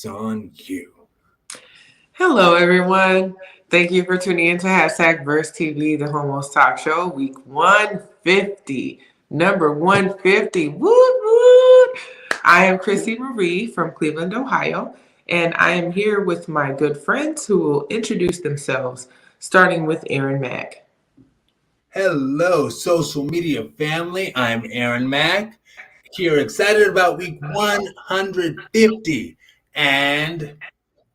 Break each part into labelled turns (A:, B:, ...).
A: It's on you.
B: Hello, everyone. Thank you for tuning in to hashtag Verse TV, the Homos Talk Show, week 150. Number 150. Woot, woot. I am Chrissy Marie from Cleveland, Ohio, and I am here with my good friends who will introduce themselves, starting with Aaron Mack.
A: Hello, social media family. I'm Aaron Mack, here excited about week 150. And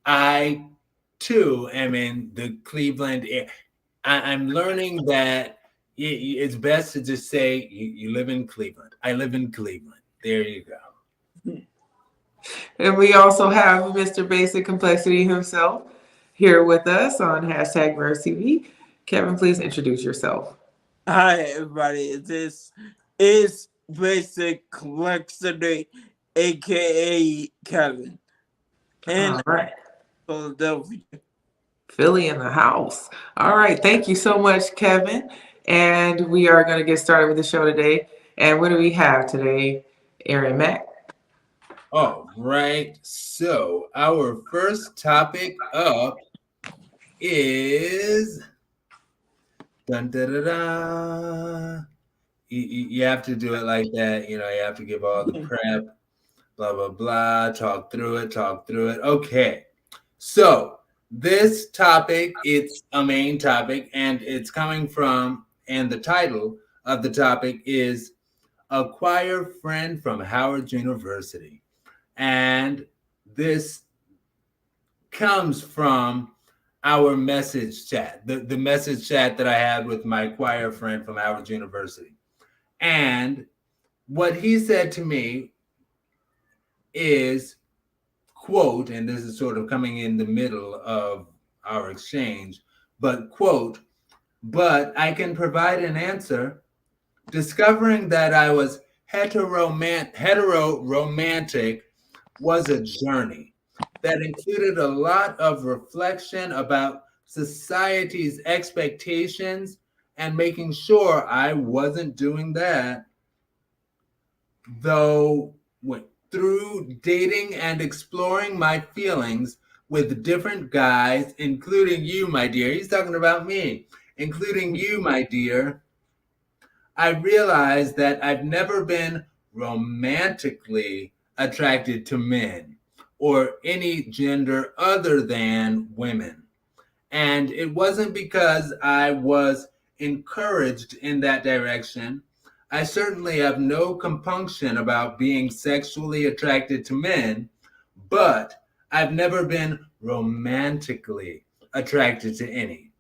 A: I, too, am in the Cleveland area. I'm learning that it's best to just say you live in Cleveland. I live in Cleveland. There you go.
B: And we also have Mr. Basic Complexity himself here with us on hashtag Verse TV. Kevin, please introduce yourself.
C: Hi everybody, this is Basic Complexity, aka Kevin,
B: All
C: in
B: right.
C: Philadelphia.
B: Philly in the house. All right. Thank you so much, Kevin. And we are going to get started with the show today. And what do we have today, Aaron Mack?
A: All right. So, our first topic up is dun, da, da, da. You have to do it like that. You have to give all the prep, blah, blah, blah, talk through it, talk through it. Okay. So, this topic, it's a main topic, and it's coming from, and the title of the topic is Acquire Friend from Howard University. And this comes from our message chat, the message chat that I had with my choir friend from Howard University. And what he said to me is, quote, and this is sort of coming in the middle of our exchange, but quote, but I can provide an answer. Discovering that I was hetero-romantic was a journey that included a lot of reflection about society's expectations and making sure I wasn't doing that. Though through dating and exploring my feelings with different guys, including you, my dear. He's talking about me, including you, my dear. I realized that I've never been romantically attracted to men or any gender other than women. And it wasn't because I was encouraged in that direction. I certainly have no compunction about being sexually attracted to men, but I've never been romantically attracted to any.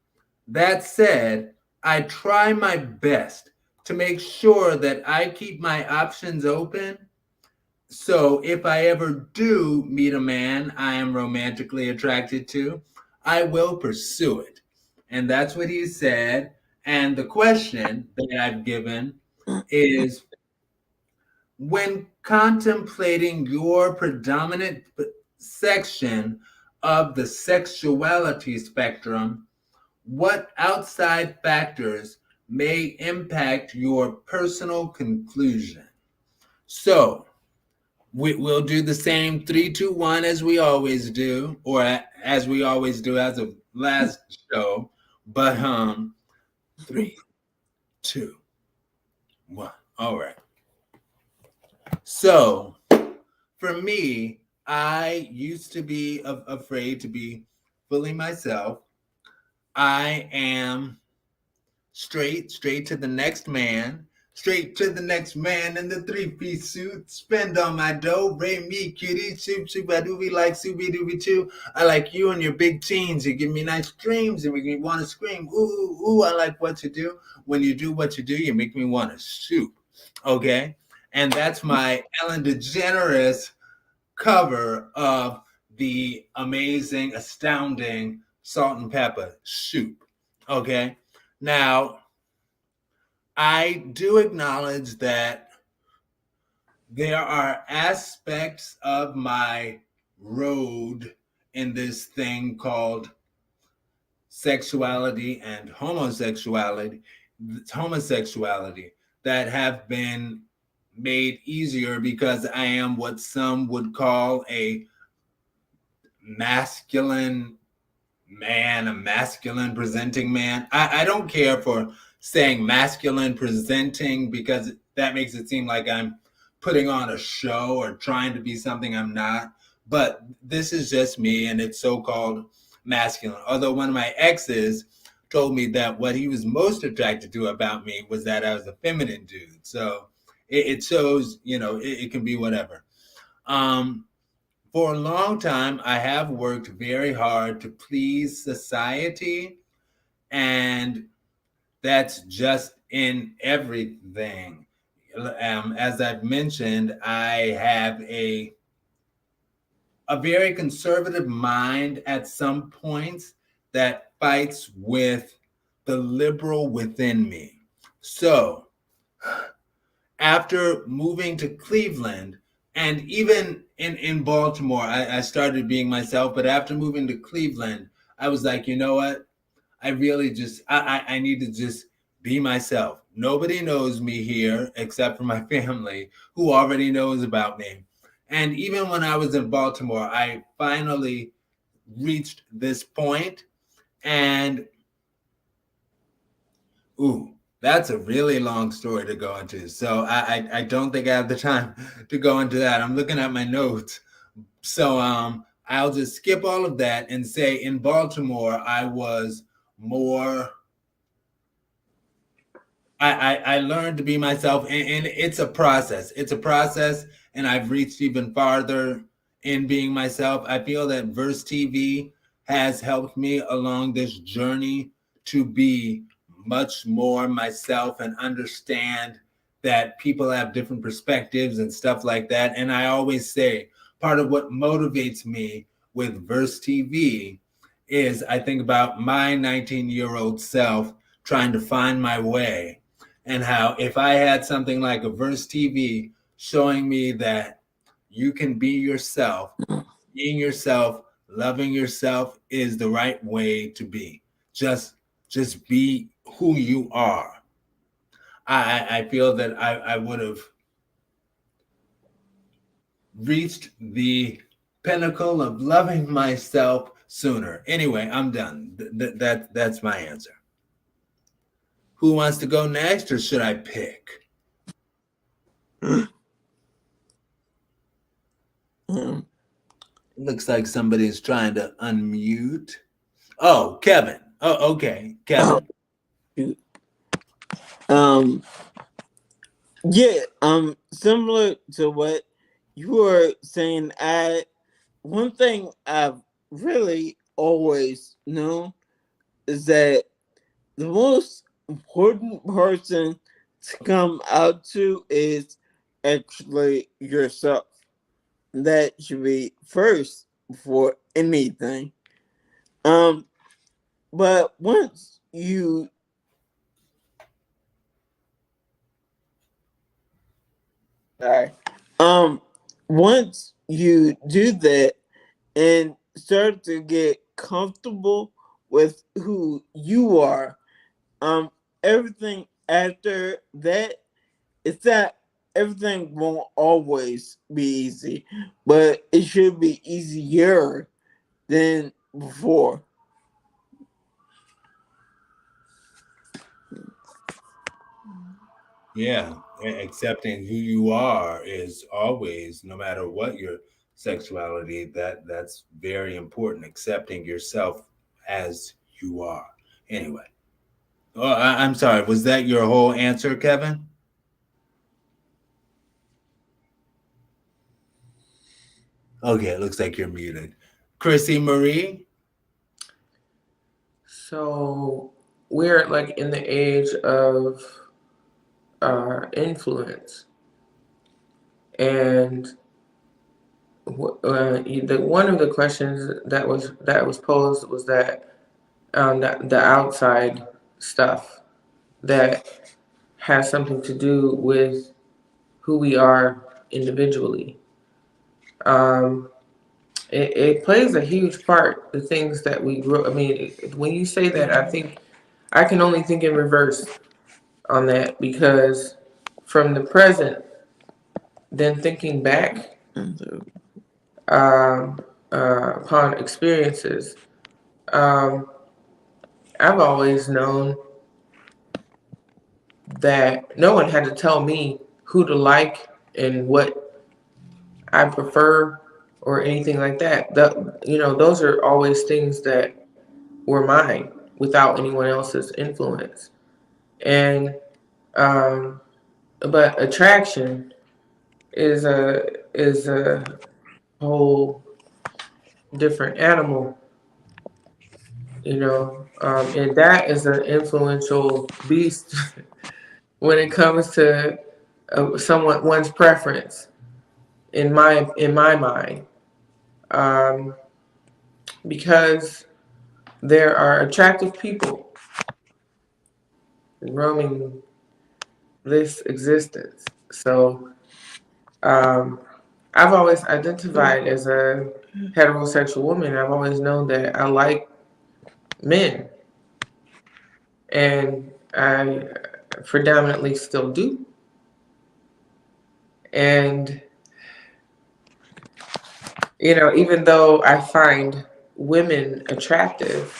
A: That said, I try my best to make sure that I keep my options open. So if I ever do meet a man I am romantically attracted to, I will pursue it. And that's what he said. And the question that I've given is, when contemplating your predominant section of the sexuality spectrum, what outside factors may impact your personal conclusion? So we'll do the same 3, 2, 1 as we always do, or as we always do as of last show. But 3, 2, 1. All right. So for me, I used to be afraid to be fully myself. I am straight to the next man. Straight to the next man in the three-piece suit. Spend all my dough. Rate me, cutie. Soup, I do be like Subi Dooby too. I like you and your big teens. You give me nice dreams and make me want to scream. Ooh, ooh, I like what you do. When you do what you do, you make me want to shoot. Okay? And that's my Ellen DeGeneres cover of the amazing, astounding Salt and Pepper Soup. Okay? Now, I do acknowledge that there are aspects of my road in this thing called sexuality and homosexuality that have been made easier because I am what some would call a masculine man, a masculine presenting man. I don't care for saying masculine presenting because that makes it seem like I'm putting on a show or trying to be something I'm not. But this is just me, and it's so-called masculine. Although one of my exes told me that what he was most attracted to about me was that I was a feminine dude. So it shows, it can be whatever. For a long time, I have worked very hard to please society, and that's just in everything. As I've mentioned, I have a very conservative mind at some points that fights with the liberal within me. So, after moving to Cleveland, and even in Baltimore, I started being myself. But after moving to Cleveland, I was like, you know what? I really just, I need to just be myself. Nobody knows me here except for my family who already knows about me. And even when I was in Baltimore, I finally reached this point. And, ooh, that's a really long story to go into. So I don't think I have the time to go into that. I'm looking at my notes. So I'll just skip all of that and say in Baltimore, I was more, I learned to be myself, and it's a process. It's a process, and I've reached even farther in being myself. I feel that Verse TV has helped me along this journey to be much more myself and understand that people have different perspectives and stuff like that. And I always say part of what motivates me with Verse TV is I think about my 19-year-old self trying to find my way, and how if I had something like a Verse TV showing me that you can be yourself, being yourself, loving yourself is the right way to be. Just be who you are. I feel that I would have reached the pinnacle of loving myself sooner. Anyway, I'm done. That's my answer. Who wants to go next, or should I pick? Looks like somebody's trying to unmute. Oh, Kevin. Oh, okay, Kevin.
C: Similar to what you were saying, one thing I've really always known is that the most important person to come out to is actually yourself. That should be first before anything. But once you once you do that and start to get comfortable with who you are, everything after that, it's that everything won't always be easy, but it should be easier than before.
A: Yeah, accepting who you are is always, no matter what your sexuality, that's very important. Accepting yourself as you are. Anyway, I'm sorry. Was that your whole answer, Kevin? Okay, it looks like you're muted. Chrissy Marie?
B: So we're like in the age of influence, and one of the questions that was posed was that the outside stuff that has something to do with who we are individually. It plays a huge part. The things that we grew. I mean, when you say that, I think I can only think in reverse on that, because from the present, then thinking back, upon experiences. I've always known that no one had to tell me who to like and what I prefer or anything like that. Those are always things that were mine without anyone else's influence. And but attraction is a whole different animal, and that is an influential beast when it comes to one's preference in my mind, um, because there are attractive people roaming this existence. So I've always identified as a heterosexual woman. I've always known that I like men, and I predominantly still do. And even though I find women attractive,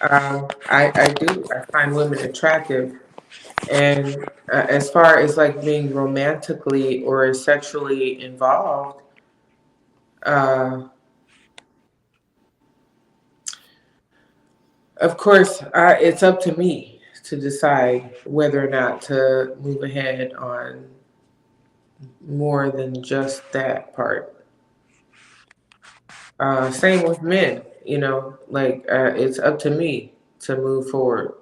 B: I find women attractive. And as far as like being romantically or sexually involved, uh, of course, it's up to me to decide whether or not to move ahead on more than just that part. Same with men, it's up to me to move forward.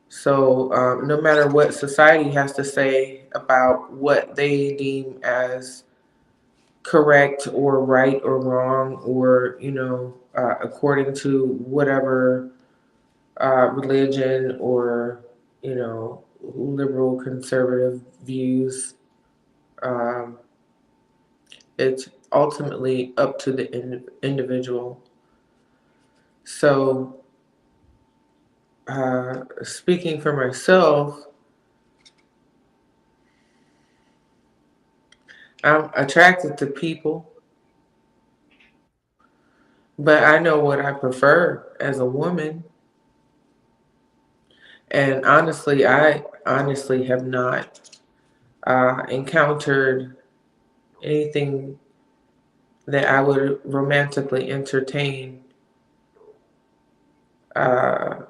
B: So no matter what society has to say about what they deem as correct or right or wrong, or according to whatever religion or liberal conservative views, um, it's ultimately up to the individual. So speaking for myself, I'm attracted to people, but I know what I prefer as a woman. And honestly, I honestly have not encountered anything that I would romantically entertain, uh,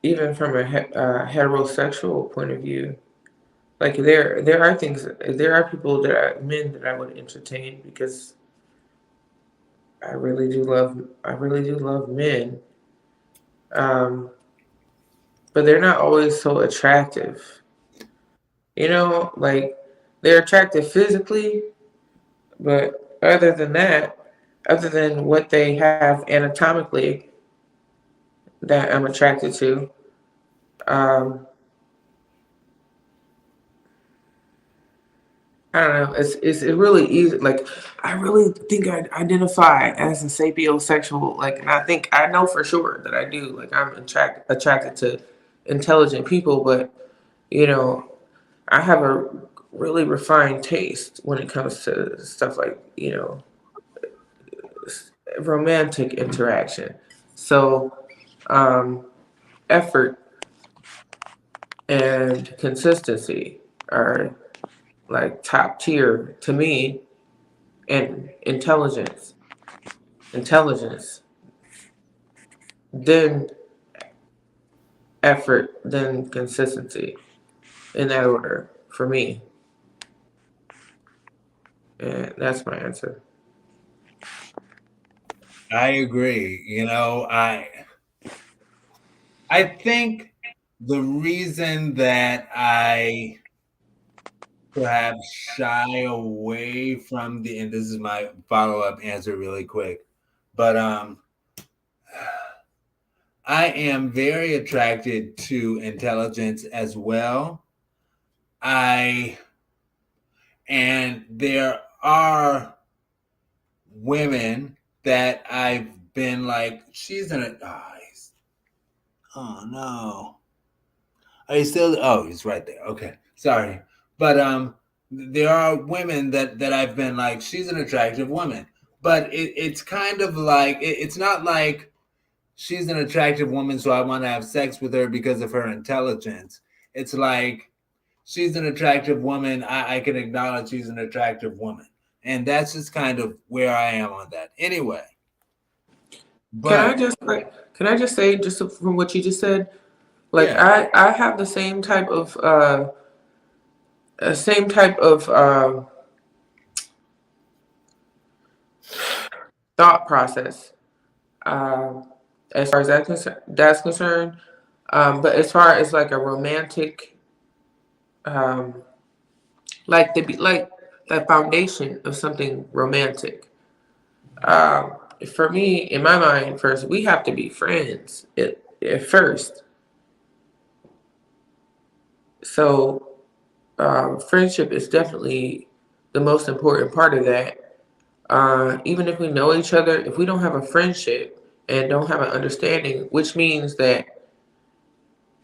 B: even from a heterosexual point of view. Like there are things, there are people men that I would entertain because I really do love men. Um, but they're not always so attractive. Like they're attractive physically, but other than what they have anatomically that I'm attracted to, um, I don't know. It's really easy. Like I really think I identify as a sapiosexual. Like, and I know for sure that I do. Like I'm attracted to intelligent people, but you know, I have a really refined taste when it comes to stuff like romantic interaction. So, effort and consistency are like top tier to me, and intelligence, then effort, then consistency, in that order for me. And that's my answer.
A: I agree. I think the reason that I perhaps shy away from and this is my follow-up answer really quick, but I am very attracted to intelligence as well. And there are women that I've been like, she's in a oh no. Are you still? Oh, he's right there. Okay, sorry, but there are women that I've been like, she's an attractive woman, but it's kind of like it's not like she's an attractive woman, so I want to have sex with her because of her intelligence. It's like she's an attractive woman. I can acknowledge she's an attractive woman. And that's just kind of where I am on that. Anyway,
B: Can I
A: but
B: just say just from what you just said, like
A: yeah,
B: I have the same type of thought process as far as that's concerned. But as far as like a romantic, um, like the foundation of something romantic. Um, for me, in my mind, first we have to be friends at first. So friendship is definitely the most important part of that. Even if we know each other, if we don't have a friendship and don't have an understanding, which means that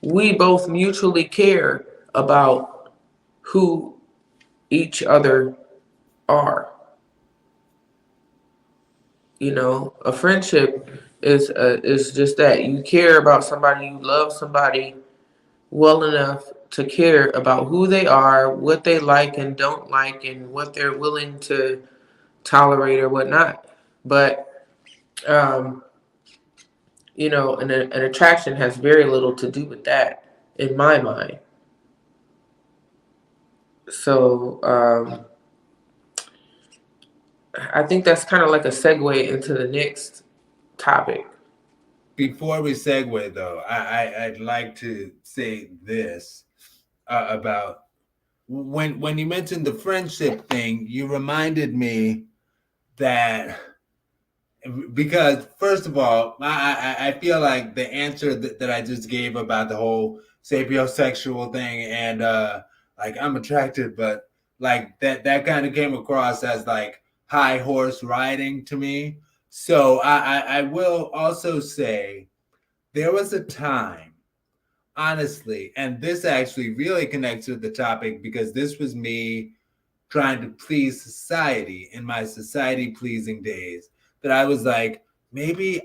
B: we both mutually care about who each other are. You know, a friendship is just that you care about somebody, you love somebody well enough to care about who they are, what they like and don't like, and what they're willing to tolerate or whatnot. But um, you know, an attraction has very little to do with that, in my mind. So I think that's kind of like a segue into the next topic.
A: before we segue though, I'd like to say this about when you mentioned the friendship thing, you reminded me that because first of all, I feel like the answer that I just gave about the whole sapiosexual thing and like I'm attracted, but like that kind of came across as like high horse riding to me. So I will also say there was a time, honestly, and this actually really connects with the topic because this was me trying to please society in my society pleasing days that I was like, maybe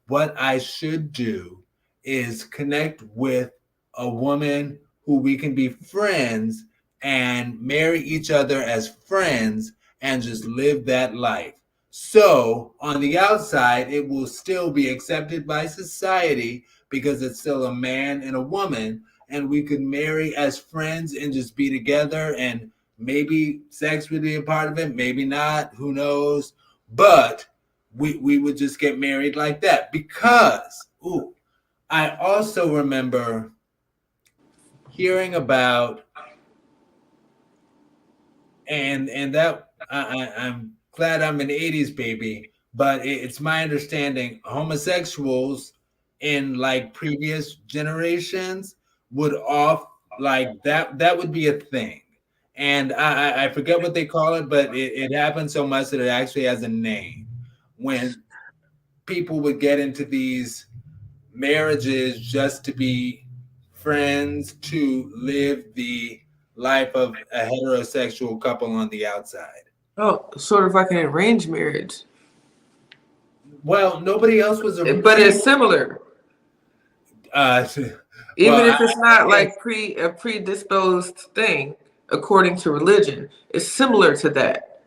A: what I should do is connect with a woman who we can be friends and marry each other as friends and just live that life. So on the outside, it will still be accepted by society because it's still a man and a woman, and we could marry as friends and just be together and maybe sex would be a part of it, maybe not, who knows? But we would just get married like that because I also remember hearing about and that I'm glad I'm an 80s baby, but it's my understanding homosexuals in like previous generations would off like that would be a thing. And I forget what they call it, but it happens so much that it actually has a name. When people would get into these marriages just to be friends, to live the life of a heterosexual couple on the outside.
B: Oh, sort of like an arranged marriage,
A: Well, nobody else was a
B: but
A: see.
B: it's similar.
A: Uh, well,
B: Even if it's
A: I
B: not
A: can't.
B: like a predisposed thing according to religion, it's similar to that.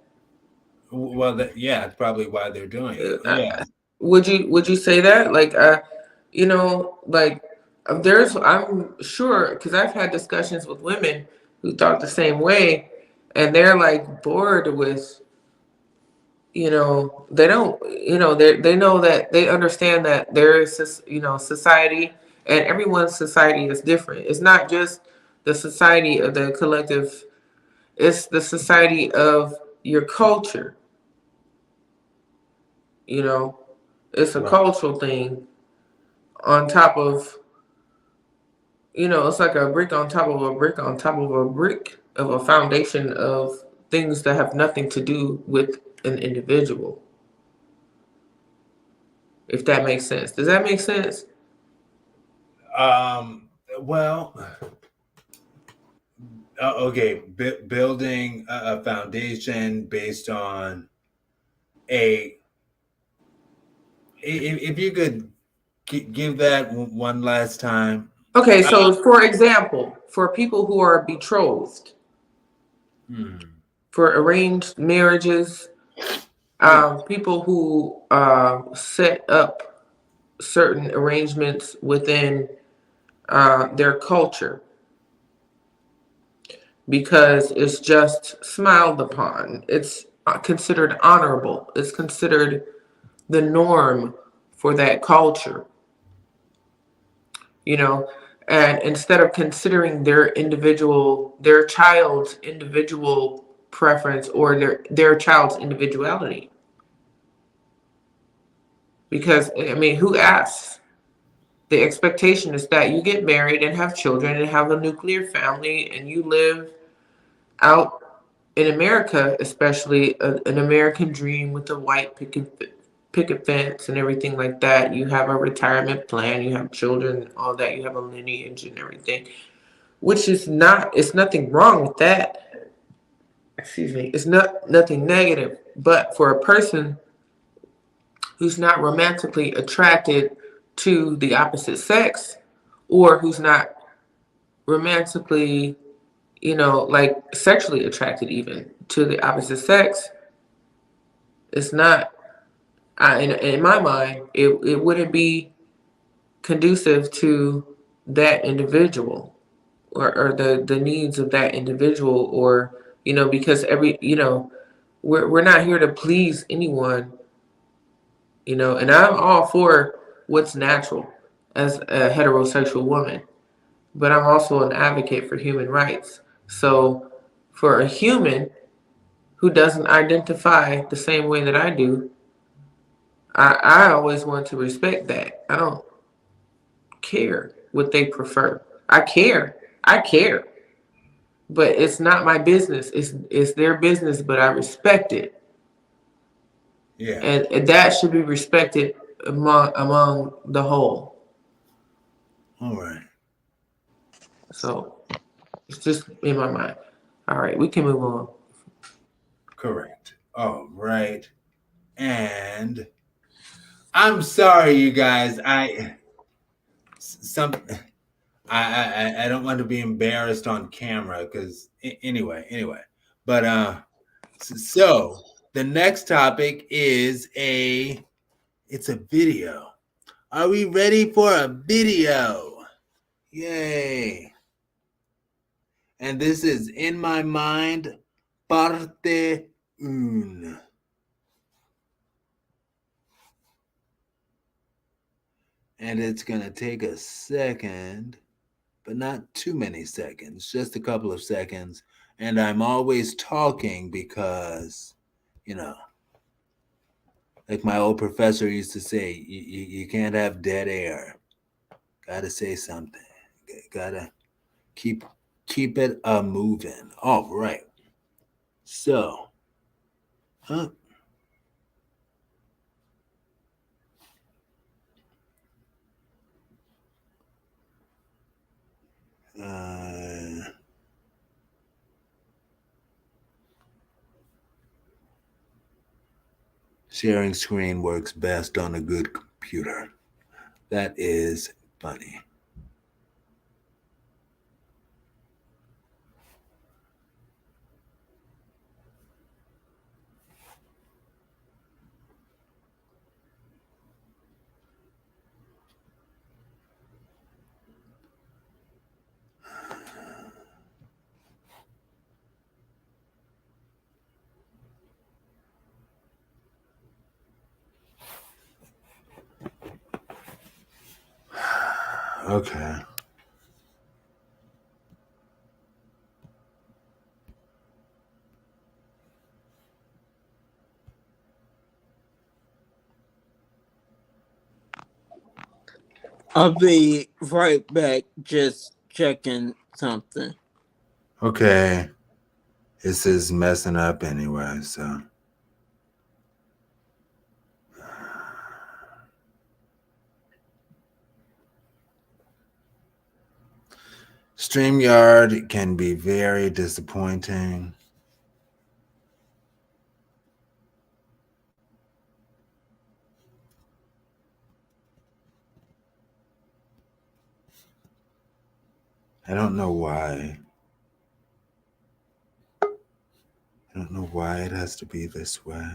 A: Well, yeah, it's probably why they're doing it.
B: Uh,
A: Yeah.
B: would you say that? Like, you know, like there's I'm sure because I've had discussions with women who thought the same way, and they're like bored with, you know, they don't, you know, they know that they understand that there is this, you know, society, and everyone's society is different. It's not just the society of the collective, it's the society of your culture, you know. It's a
A: Right.
B: cultural thing on top of, you know, it's like a brick on top of a brick on top of a brick of a foundation of things that have nothing to do with an individual, if that makes sense. Does that make sense?
A: Well, okay, building a foundation based on if you could give that one last time.
B: Okay, so for example, for people who are betrothed, for arranged marriages, people who set up certain arrangements within their culture because it's just smiled upon. It's considered honorable. It's considered the norm for that culture. You know, and instead of considering their child's individual preference or their child's individuality. Because I mean, who asks? The expectation is that you get married and have children and have a nuclear family and you live out in America, especially an American dream with a white picket fence and everything like that. You have a retirement plan, you have children, all that, you have a lineage and everything, which is it's nothing wrong with that. Excuse me. It's nothing negative. But for a person who's not romantically attracted to the opposite sex, or who's not romantically, like sexually attracted even to the opposite sex, it's not, in my mind, it wouldn't be conducive to that individual or the needs of that individual, or, because we're not here to please anyone, and I'm all for what's natural as a heterosexual woman, but I'm also an advocate for human rights. So for a human who doesn't identify the same way that I do, I always want to respect that. I don't care what they prefer. I care, but it's not my business. It's their business, but I respect it.
A: Yeah.
B: And that should be respected among the whole.
A: All right.
B: So it's just in my mind. All right, we can move on.
A: Correct. All right. And I'm sorry, you guys. I don't want to be embarrassed on camera because anyway. But so the next topic is it's a video. Are we ready for a video? Yay. And this is In My Mind, parte un. And it's going to take a second, but not too many seconds, just a couple of seconds. And I'm always talking because, like my old professor used to say, you can't have dead air. Got to say something. Got to keep it moving. All right. So, sharing screen works best on a good computer. That is funny. Okay.
C: I'll be right back, just checking something.
A: Okay. This is messing up anyway, so. StreamYard can be very disappointing. I don't know why. I don't know why it has to be this way.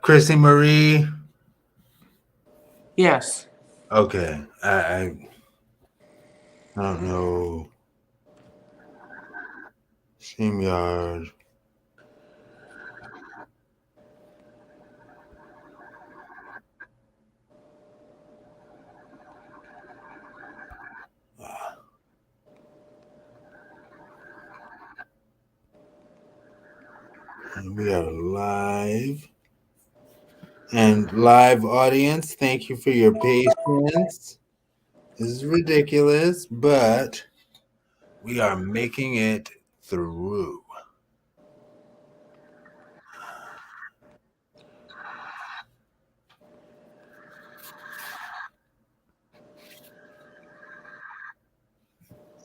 A: Chrissy Marie.
B: Yes.
A: Okay. I don't know. StreamYard. We are live. And live audience, thank you for your patience. This is ridiculous, but we are making it through.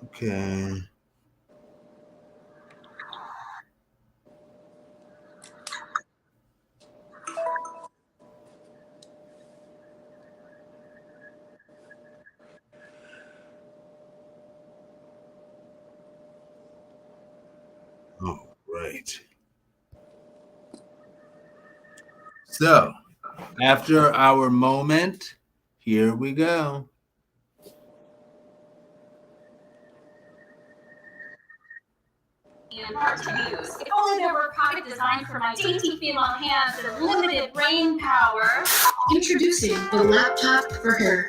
A: Okay. All right. So, after our moment, here we go.
D: And hard to use. If only there were a product designed for my dainty female hands and limited brain power.
E: Introducing the laptop for her.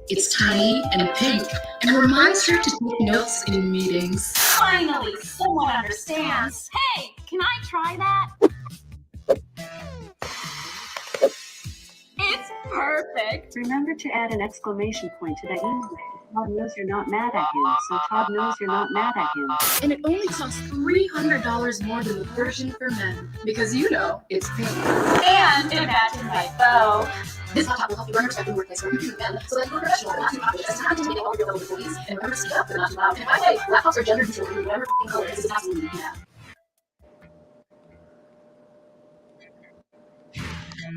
E: It's tiny and pink and reminds her to take notes in meetings.
D: Finally, someone understands. Hey, can I try that? It's perfect.
F: Remember to add an exclamation point to that email. Todd knows you're not mad at him, so Todd knows you're not mad at him.
E: And it only costs $300 more than the version for men, because you know it's pink.
D: And it matches my bow.
E: This laptop will help you run your respective workplace where you can men, so that you're professional but not too obvious, and not intimidating all of your fellow employees, and remember to speak up but not too loud. And by the way, laptops are gender neutral in whatever color this is absolutely yeah.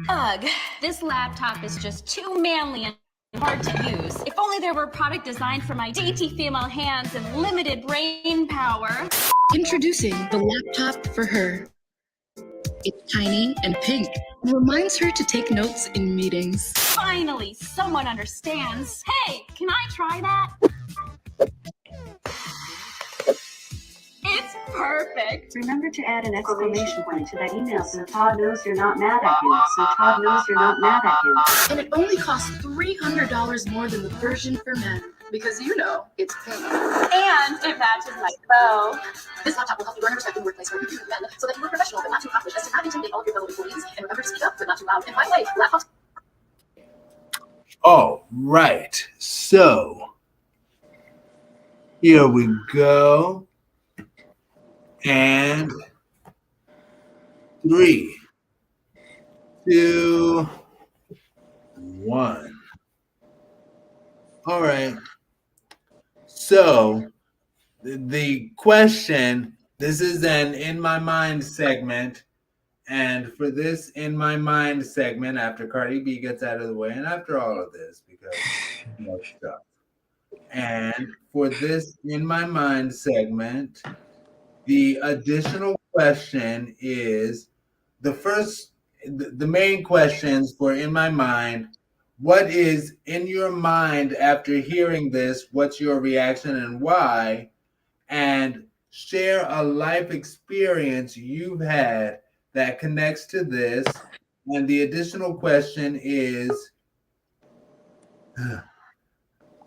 D: Ugh, this laptop is just too manly and hard to use. If only there were a product designed for my dainty female hands and limited brain power.
E: Introducing the laptop for her. It's tiny and pink and reminds her to take notes in meetings.
D: Finally, someone understands. Hey, can I try that? It's perfect.
F: Remember to add an exclamation point to that email so Todd knows you're not mad at him, so Todd knows you're not mad at him.
E: And it only costs $300 more than the version for men, because you know it's pink.
D: And it matches my bow.
E: This laptop will help you run your respective workplace where you can men, so that you are professional but not too accomplished, as to not intimidate all of your fellow employees, and remember to speak up but not too loud. And by the way, laptops.
A: All right. So, here we go. And 3, 2, 1. All right. So the question, this is an In My Mind segment. And for this In My Mind segment, after Cardi B gets out of the way, and after all of this, because more stuff. And for this In My Mind segment, the additional question is the main questions for In My Mind. What is in your mind after hearing this? What's your reaction and why? And share a life experience you've had that connects to this. And the additional question is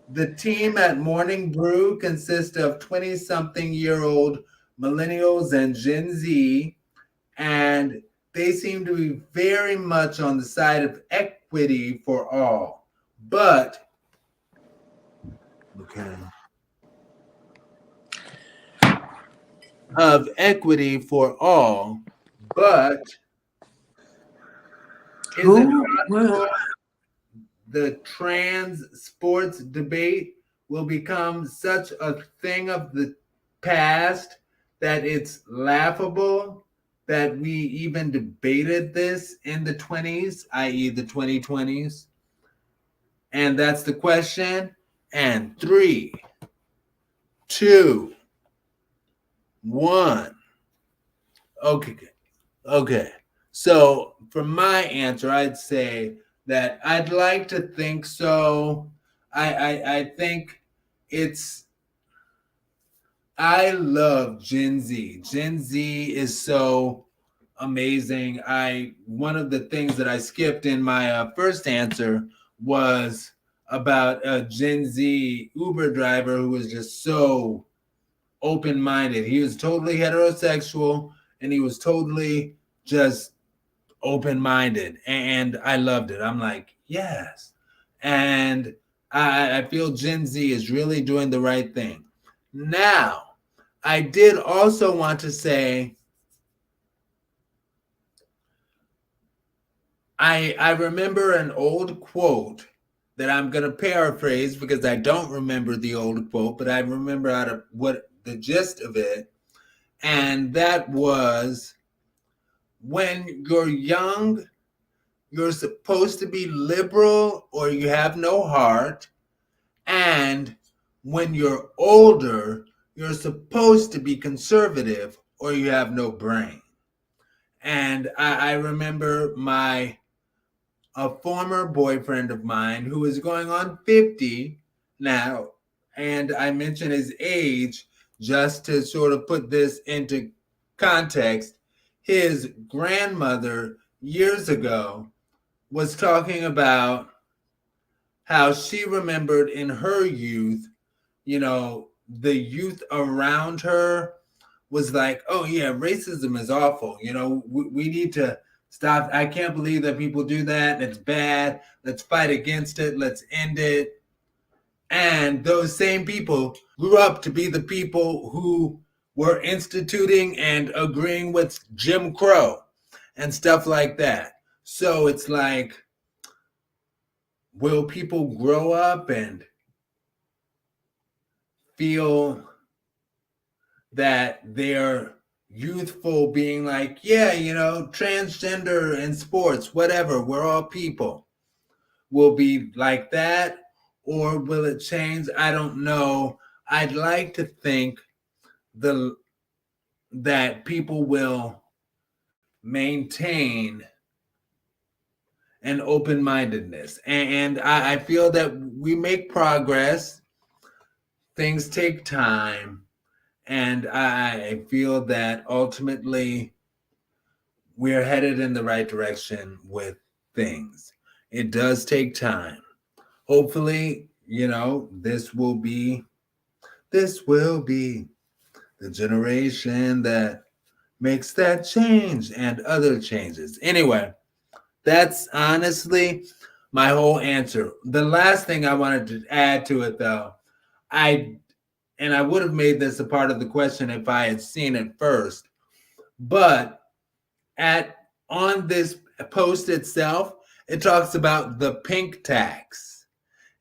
A: the team at Morning Brew consists of 20-something-year-old millennials and Gen Z, and they seem to be very much on the side of equity for all. But, okay, of equity for all, but is it possible the trans sports debate will become such a thing of the past that it's laughable that we even debated this in the 20s, i.e., the 2020s? And that's the question. And 3, 2, 1. Okay. So for my answer, I'd say that I'd like to think so. I think I love Gen Z. Gen Z is so amazing. One of the things that I skipped in my first answer was about a Gen Z Uber driver who was just so open-minded. He was totally heterosexual and he was totally just open-minded, and I loved it. I'm like, yes. And I feel Gen Z is really doing the right thing. Now, I did also want to say, I remember an old quote that I'm going to paraphrase because I don't remember the old quote, but I remember out of what the gist of it. And that was, when you're young, you're supposed to be liberal or you have no heart. And when you're older, you're supposed to be conservative or you have no brain. And I remember a former boyfriend of mine who is going on 50 now, and I mention his age just to sort of put this into context. His grandmother years ago was talking about how she remembered in her youth, the youth around her was like, oh yeah, racism is awful. We need to stop. I can't believe that people do that. It's bad. Let's fight against it. Let's end it. And those same people grew up to be the people who were instituting and agreeing with Jim Crow and stuff like that. So it's like, will people grow up and feel that they're youthful, being like, yeah, transgender in sports, whatever, we're all people, will be like that? Or will it change? I don't know. I'd like to think that people will maintain an open-mindedness. And I feel that we make progress. Things take time. And I feel that ultimately we're headed in the right direction with things. It does take time. Hopefully, this will be the generation that makes that change and other changes. Anyway, that's honestly my whole answer. The last thing I wanted to add to it, though, I would have made this a part of the question if I had seen it first, but on this post itself, it talks about the pink tax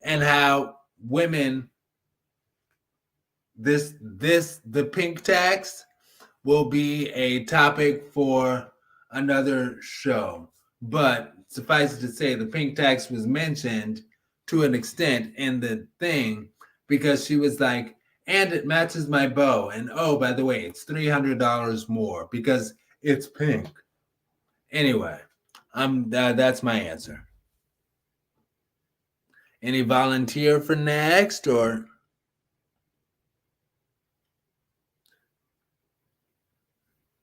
A: and how women, the pink tax will be a topic for another show. But suffice it to say, the pink tax was mentioned to an extent in the thing because she was like, and it matches my bow. And oh, by the way, it's $300 more because it's pink. Anyway, that's my answer. Any volunteer for next or?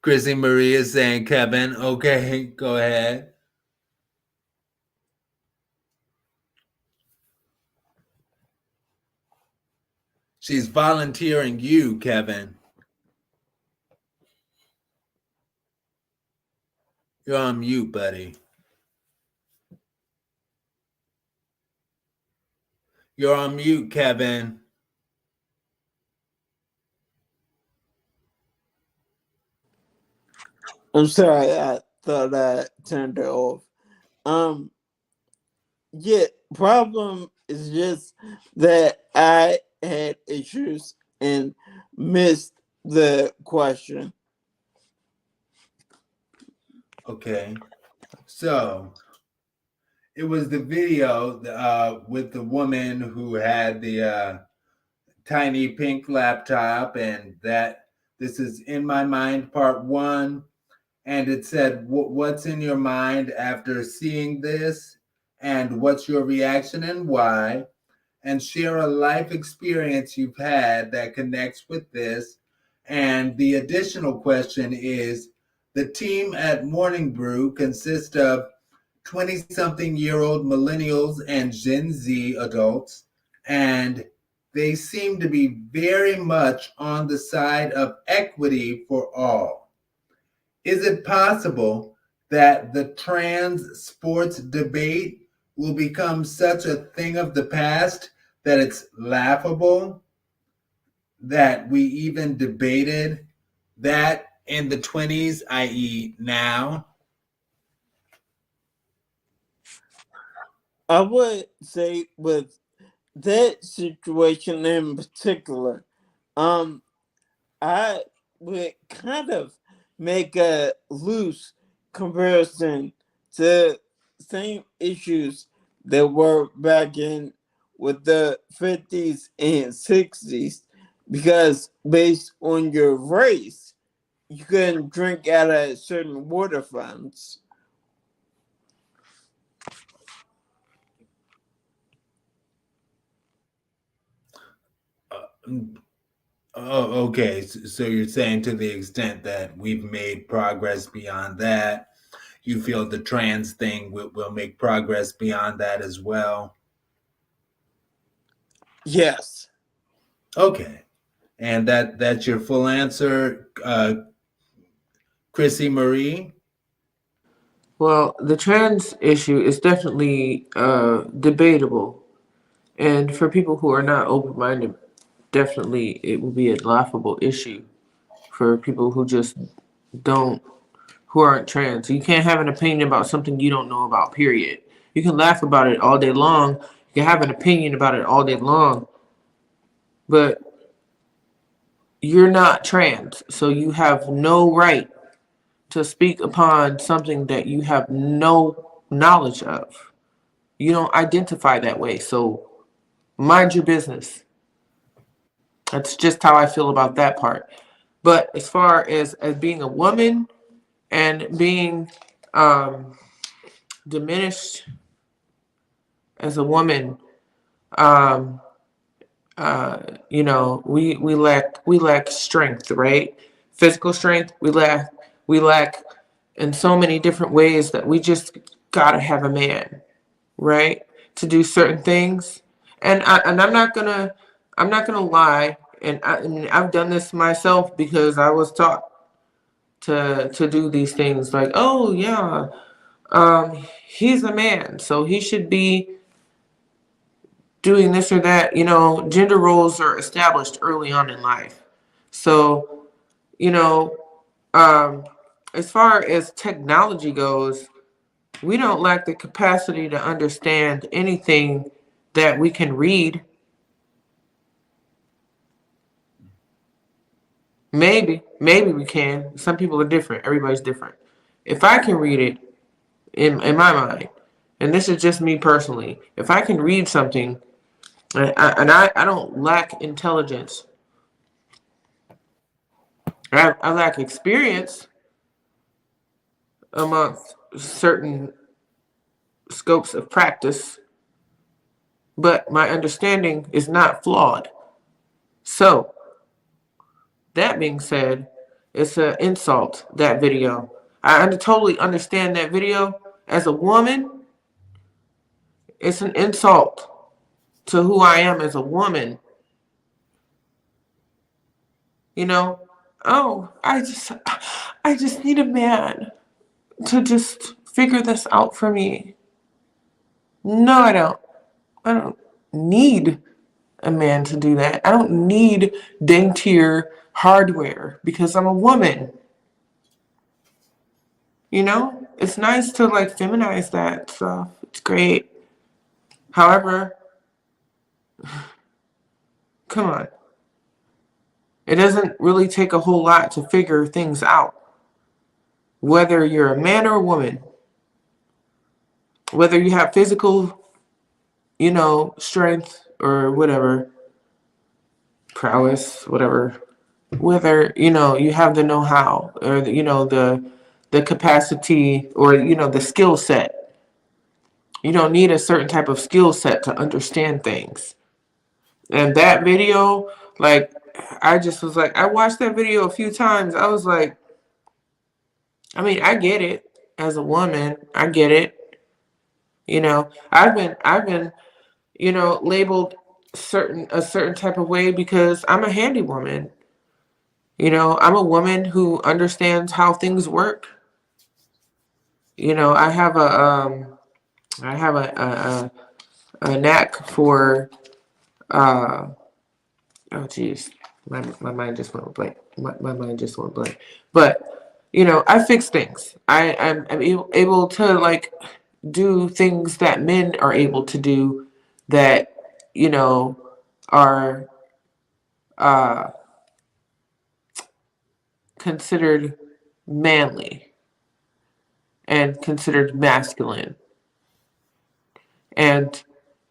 A: Chrissy Marie is saying Kevin. Okay, go ahead. She's volunteering you, Kevin. You're on mute, buddy. You're on mute, Kevin.
C: I'm sorry, I thought I turned it off. Yeah, problem is just that I had issues and missed the question.
A: Okay. So it was the video with the woman who had the tiny pink laptop, and that this is In My Mind Part 1. And it said, what's in your mind after seeing this? And what's your reaction and why? And share a life experience you've had that connects with this. And the additional question is, the team at Morning Brew consists of 20-something-year-old millennials and Gen Z adults, and they seem to be very much on the side of equity for all. Is it possible that the trans sports debate will become such a thing of the past that it's laughable that we even debated that in the 20s, i.e. now?
C: I would say with that situation in particular, I would kind of make a loose comparison to same issues that were back in with the 50s and 60s, because based on your race, you couldn't drink out of certain water fountains.
A: Oh, okay. So you're saying to the extent that we've made progress beyond that, you feel the trans thing will make progress beyond that as well?
C: Yes.
A: Okay. And that's your full answer, Chrissy Marie?
B: Well, the trans issue is definitely debatable. And for people who are not open-minded, definitely it will be a laughable issue for people who just who aren't trans. You can't have an opinion about something you don't know about, period. You can laugh about it all day long. You can have an opinion about it all day long. But you're not trans, so you have no right to speak upon something that you have no knowledge of. You don't identify that way, so mind your business. That's just how I feel about that part. But as far as being a woman and being diminished as a woman, you know, we lack strength, right? Physical strength. We lack in so many different ways that we just gotta have a man, right, to do certain things. And I'm not gonna lie, and I've done this myself because I was taught to do these things like, oh yeah, he's a man, so he should be doing this or that. You know, gender roles are established early on in life. So, you know, as far as technology goes, we don't lack the capacity to understand anything that we can read. Maybe we can. Some people are different. Everybody's different. If I can read it in my mind, and this is just me personally, if I can read something, and I don't lack intelligence, I lack experience amongst certain scopes of practice, but my understanding is not flawed. So, that being said, it's an insult, that video. I totally understand that video. As a woman, it's an insult to who I am as a woman. You know, oh, I just need a man to just figure this out for me. No, I don't. I don't need a man to do that. I don't need daintier hardware because I'm a woman. You know, it's nice to like feminize that stuff. It's great. However, come on. It doesn't really take a whole lot to figure things out. Whether you're a man or a woman, whether you have physical, strength or whatever, prowess, whatever, whether, you have the know-how or, the capacity or, the skill set. You don't need a certain type of skill set to understand things. And that video, like, I just was like, I watched that video a few times. I was like, I mean, I get it as a woman. I get it. I've been, labeled a certain type of way because I'm a handy woman. I'm a woman who understands how things work. I have a knack for oh geez, my mind just went blank. My mind just went blank. But I fix things. I'm able to like do things that men are able to do that are considered manly and considered masculine. And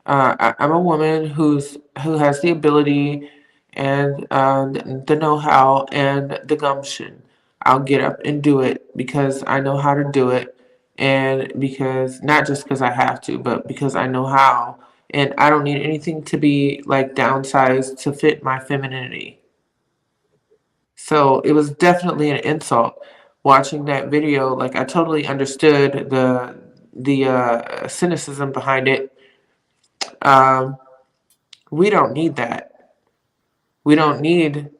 B: I'm a woman who has the ability and the know-how and the gumption. I'll get up and do it because I know how to do it, and because not just because I have to, but because I know how, and I don't need anything to be like downsized to fit my femininity. So it was definitely an insult watching that video. Like, I totally understood the cynicism behind it. We don't need that. We don't need,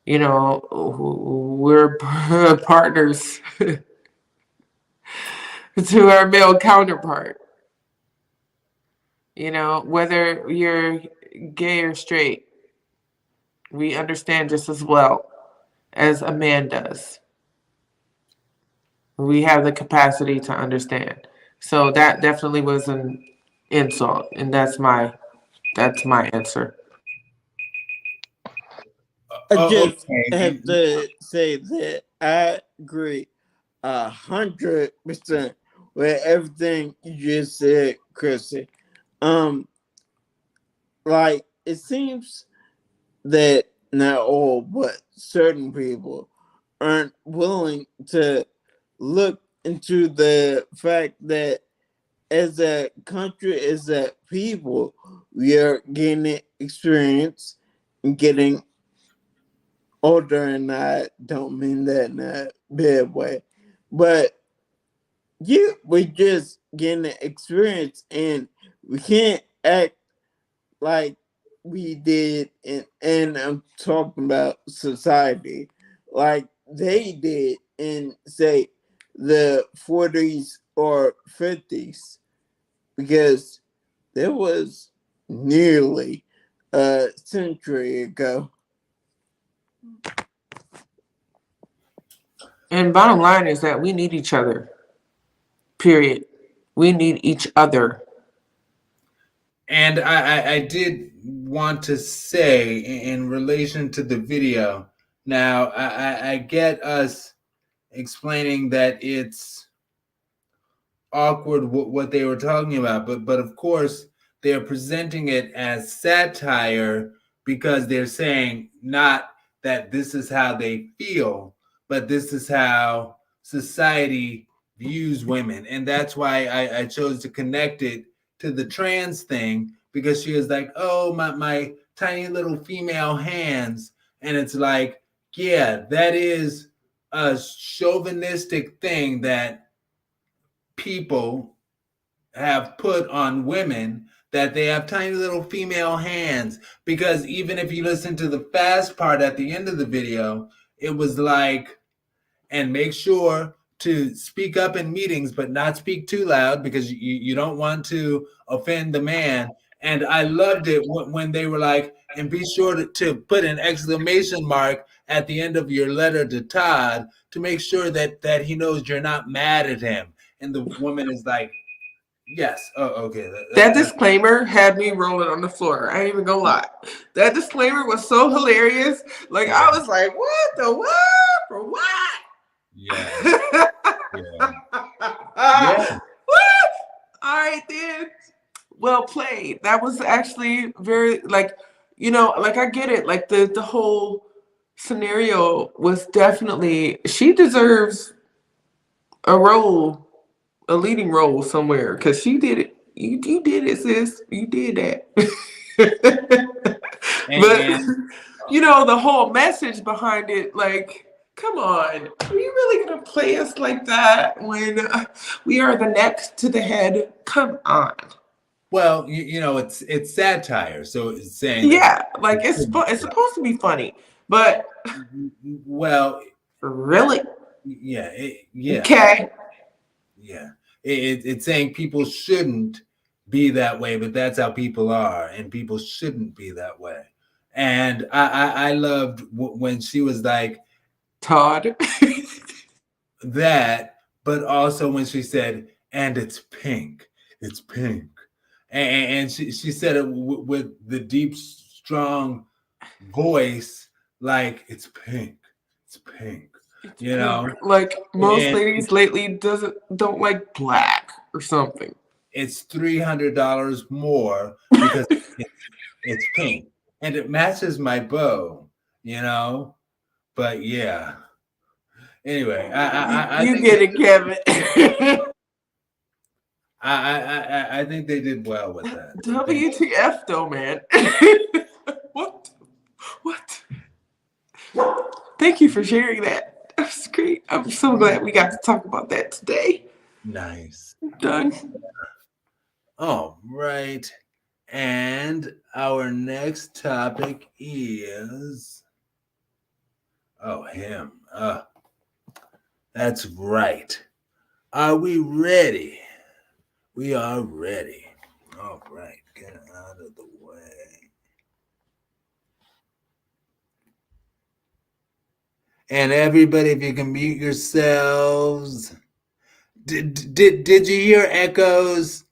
B: we're partners to our male counterpart. Whether you're gay or straight, we understand just as well as a man does. We have the capacity to understand. So that definitely was an insult, and that's my answer.
C: I just
A: okay.
C: have to say that I agree 100% with everything you just said, Chrissy. Like, it seems that not all, but certain people aren't willing to look into the fact that as a country, as a people, we are gaining experience and getting older, and I don't mean that in a bad way, but we're just getting experience, and we can't act like we did, and I'm talking about society, like they did in, say, the 40s or 50s, because there was nearly a century ago.
B: And bottom line is that we need each other. Period. We need each other.
A: And I did want to say, in relation to the video, Now, I get us explaining that it's awkward what they were talking about, but of course they're presenting it as satire because they're saying not that this is how they feel, but this is how society views women. And that's why I chose to connect it to the trans thing, because she was like, oh, my tiny little female hands. And it's like, yeah, that is a chauvinistic thing that people have put on women, that they have tiny little female hands. Because even if you listen to the fast part at the end of the video, it was like, and make sure to speak up in meetings, but not speak too loud because you don't want to offend the man. And I loved it when they were like, and be sure to put an exclamation mark at the end of your letter to Todd to make sure that he knows you're not mad at him. And the woman is like, yes. Oh, okay.
B: That disclaimer had me rolling on the floor. I ain't even gonna lie. That disclaimer was so hilarious. Like, I was like, what the what? For what?
A: Yeah. Yeah.
B: What? All right, then. Well played. That was actually very, like, like, I get it. Like, the whole scenario was definitely, she deserves a leading role somewhere, because she did it. You did it, sis. You did that. But the whole message behind it, like, come on, are you really gonna play us like that when we are the neck to the head? Come on.
A: Well, it's satire, so it's saying
B: Yeah, like, it's supposed to be funny, but
A: well,
B: really,
A: yeah, yeah,
B: okay.
A: yeah. It's saying people shouldn't be that way, but that's how people are, and people shouldn't be that way. And I loved when she was like,
B: Todd.
A: that, but also when she said, and it's pink, and she said it with the deep, strong voice, like, it's pink,
B: Like, most
A: And
B: ladies lately don't like black or something.
A: it's $300 more because it's pink and it matches my bow, but yeah. Anyway, I
B: You
A: think
B: get it, Kevin.
A: I think they did well with that.
B: WTF though, man. What? Thank you for sharing that. That's great. I'm so glad we got to talk about that today.
A: Nice.
B: Done.
A: All right. And our next topic is him. That's right. Are we ready? We are ready. All right. Get out of the way. And everybody, if you can mute yourselves. Did you hear echoes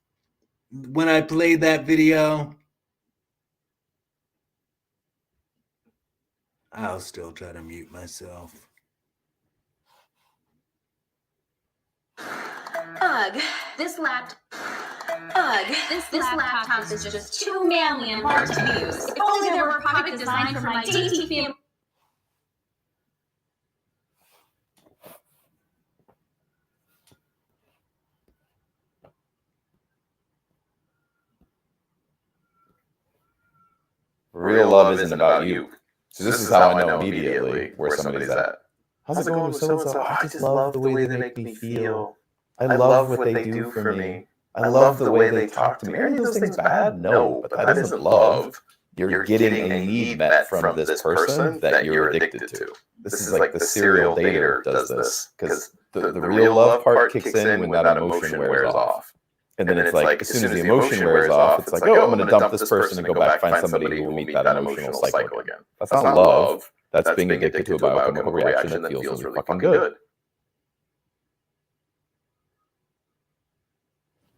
A: when I played that video? I'll still try to mute myself.
D: Ugh, this laptop is just too manly and hard to use. If only there were a product designed for my dainty female.
G: Real love isn't about you. So this is how I know immediately where somebody's at. How's it going with so-and-so? I just love the way they make me feel. I love what they do for me. I love the way they talk to me. Are any of those things bad? No, but that isn't love. You're getting a need met from this person that you're addicted to. This is like the serial dater does this, because the real love part kicks in when that emotion wears off. And then it's like, as soon as the emotion wears off, it's like, oh, I'm going to dump this person and go back, find somebody who will meet that emotional cycle again. That's not love. That's being addicted to a biochemical reaction that feels really fucking good.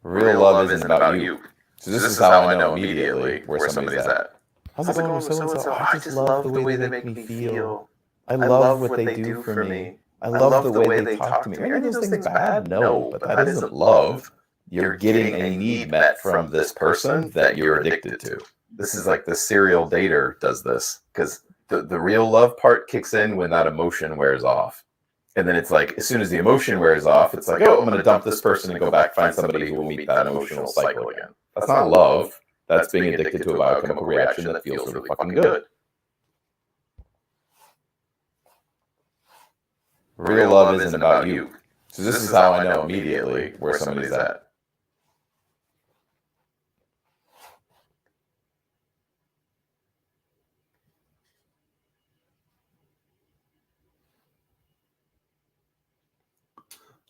G: Real love isn't about you. So this is how I know immediately where somebody's at. How's it going with so-and-so? I just love the way they make me feel. I love what they do for me. I love the way they talk to me. Are any of those things bad? No, but that isn't love. You're getting a need met from this person that you're addicted to. This is like the serial dater does this, because the real love part kicks in when that emotion wears off. And then it's like, as soon as the emotion wears off, it's like, oh, I'm going to dump this person and go back, find somebody who will meet that emotional cycle again. That's not love. That's being addicted to a biochemical reaction that feels really fucking good. Real love isn't about you. So this is how I know immediately where somebody's at.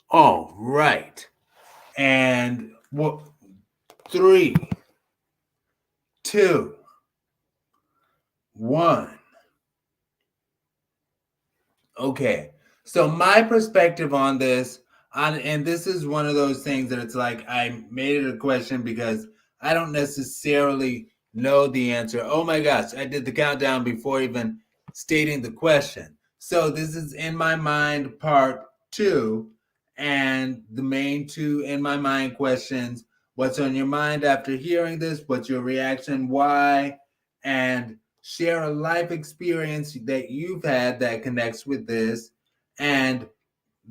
A: All right. And what? 3, 2, 1. Okay. So my perspective on this, and this is one of those things that it's like I made it a question because I don't necessarily know the answer. Oh my gosh, I did the countdown before even stating the question. So this is in my mind part 2, and the main 2 in my mind questions. What's on your mind after hearing this? What's your reaction? Why? And share a life experience that you've had that connects with this. And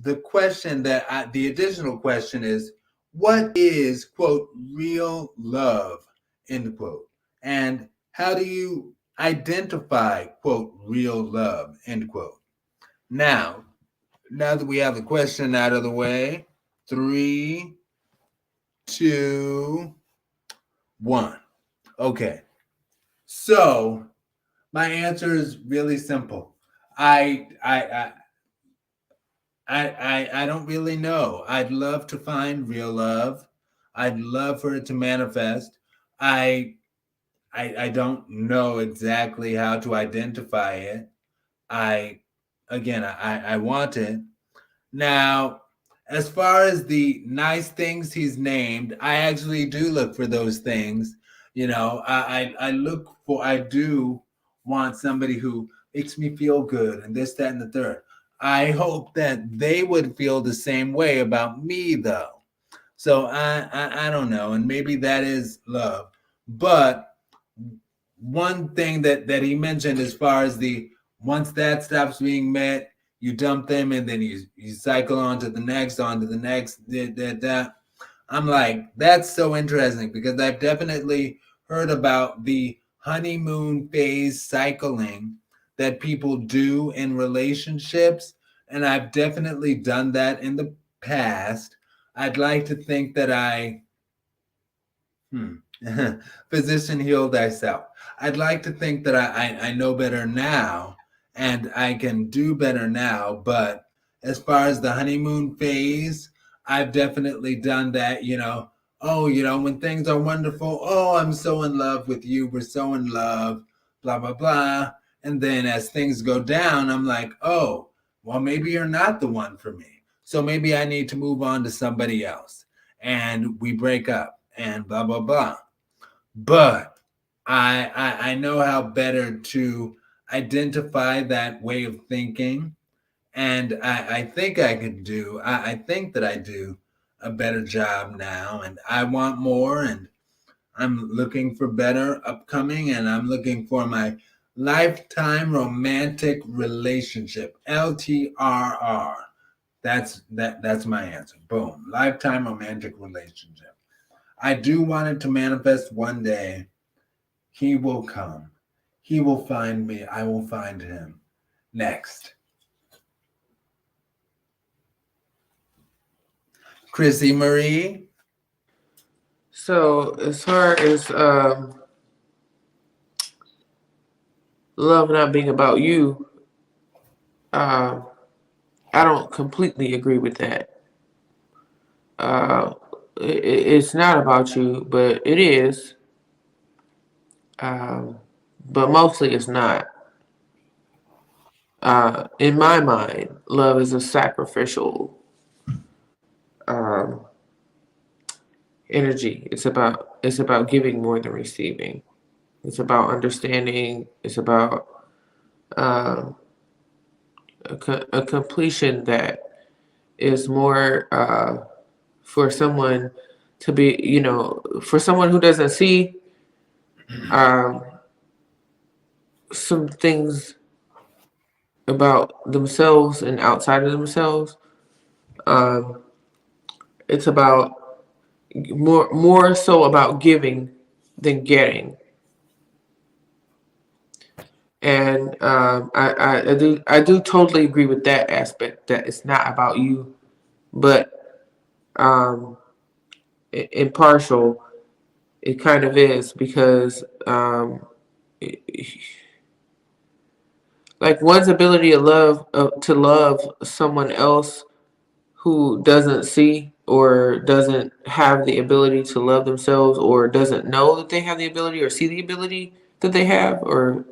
A: the question that the additional question is, what is, quote, real love, end quote? And how do you identify, quote, real love, end quote? Now that we have the question out of the way, 3, 2, 1. Okay. So my answer is really simple. I don't really know. I'd love to find real love. I'd love for it to manifest. I don't know exactly how to identify it. I want it. Now, as far as the nice things he's named, I actually do look for those things. You know, I do want somebody who makes me feel good and this, that, and the third. I hope that they would feel the same way about me, though. So I don't know, and maybe that is love. But one thing that he mentioned, as far as the once that stops being met, you dump them, and then you cycle on to the next, that. I'm like, that's so interesting, because I've definitely heard about the honeymoon phase cycling that people do in relationships, and I've definitely done that in the past. I'd like to think that physician, heal thyself. I'd like to think that I know better now, and I can do better now. But as far as the honeymoon phase, I've definitely done that. When things are wonderful, oh, I'm so in love with you. We're so in love, blah, blah, blah. And then as things go down, I'm like, oh, well, maybe you're not the one for me. So maybe I need to move on to somebody else. And we break up and blah, blah, blah. But I know how better to identify that way of thinking. And I think I think that I do a better job now. And I want more. And I'm looking for better upcoming. And I'm looking for my lifetime romantic relationship, LTRR. That's my answer. Boom. Lifetime romantic relationship. I do want it to manifest one day. He will come. He will find me. I will find him. Next. Chrissy Marie.
B: So as far as love not being about you, I don't completely agree with that. It's not about you, but it is. But mostly it's not. In my mind, love is a sacrificial energy. It's about giving more than receiving. It's about understanding. It's about a completion that is more for someone to be, for someone who doesn't see um, some things about themselves and outside of themselves. Um, it's about more so about giving than getting. And I do totally agree with that aspect, that it's not about you, but um, impartial. It kind of is, because like one's ability to love someone else who doesn't see or doesn't have the ability to love themselves, or doesn't know that they have the ability or see the ability that they have, or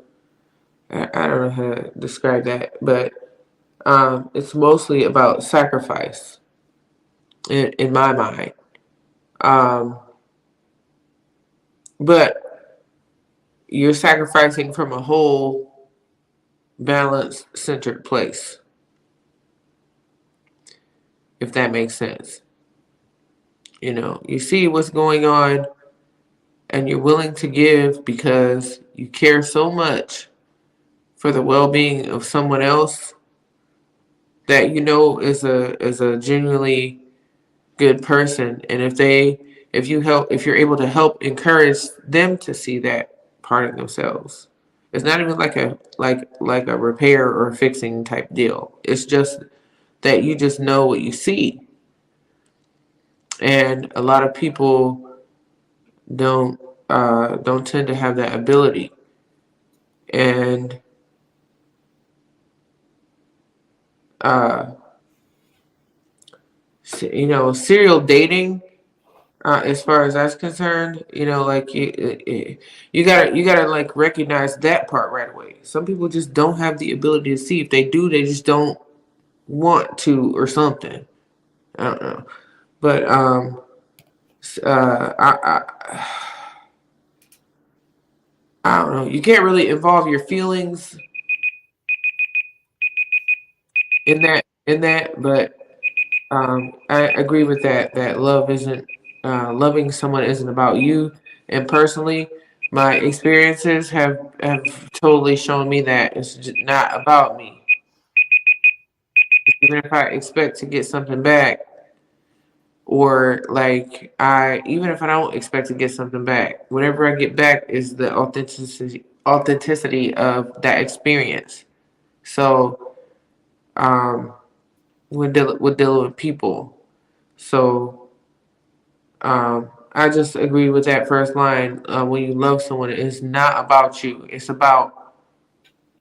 B: I don't know how to describe that, but it's mostly about sacrifice in my mind. Um, but you're sacrificing from a whole balanced, centered place, if that makes sense. You see what's going on, and you're willing to give because you care so much for the well-being of someone else that is a genuinely good person. And if you're able to help encourage them to see that part of themselves, it's not even like a repair or fixing type deal. It's just that you just know what you see. And a lot of people don't tend to have that ability. And serial dating, as far as that's concerned, like you gotta like recognize that part right away. Some people just don't have the ability to see. If they do, they just don't want to, or something. I don't know. But I don't know. You can't really involve your feelings in that, but I agree with that. That loving someone isn't about you. And personally, my experiences have totally shown me that it's just not about me. Even if I expect to get something back, or like even if I don't expect to get something back, whatever I get back is the authenticity of that experience. So we're dealing with people. So I just agree with that first line. When you love someone, it's not about you. It's about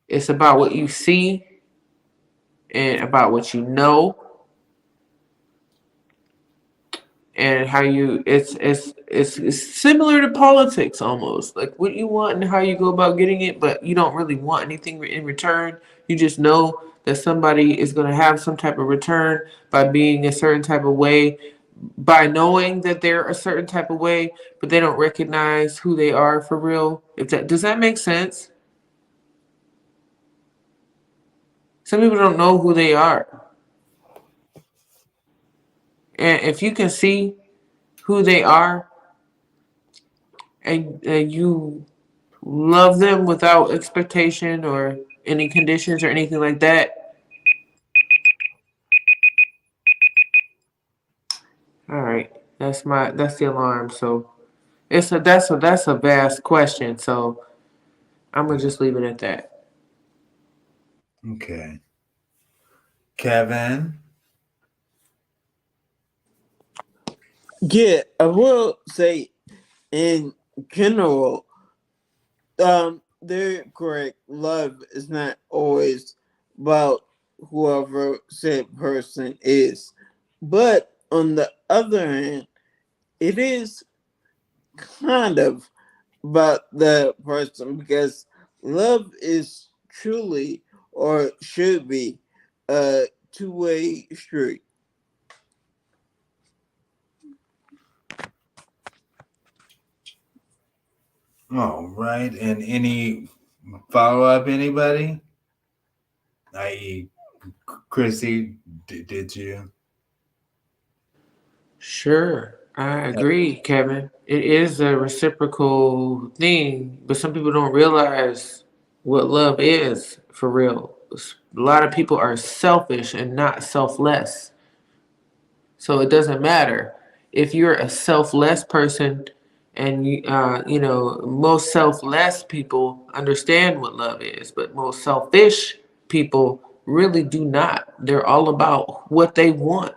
B: what you see, and about what you know, and how it's similar to politics almost. Like what you want and how you go about getting it, but you don't really want anything in return. You just know that somebody is going to have some type of return by being a certain type of way, by knowing that they're a certain type of way, but they don't recognize who they are for real. Does that make sense? Some people don't know who they are. And if you can see who they are, and you love them without expectation or any conditions or anything like that. All right, that's the alarm. So that's a vast question. So I'm gonna just leave it at that.
A: Okay. Kevin?
C: Yeah, I will say in general, they're correct. Love is not always about whoever said person is. But on the other hand, it is kind of about the person, because love is truly, or should be, a two-way street.
A: All right. And any follow up, anybody? I.e., Chrissy, did you?
B: Sure, I agree, Kevin. It is a reciprocal thing, but some people don't realize what love is for real. A lot of people are selfish and not selfless. So it doesn't matter if you're a selfless person, and most selfless people understand what love is, but most selfish people really do not. They're all about what they want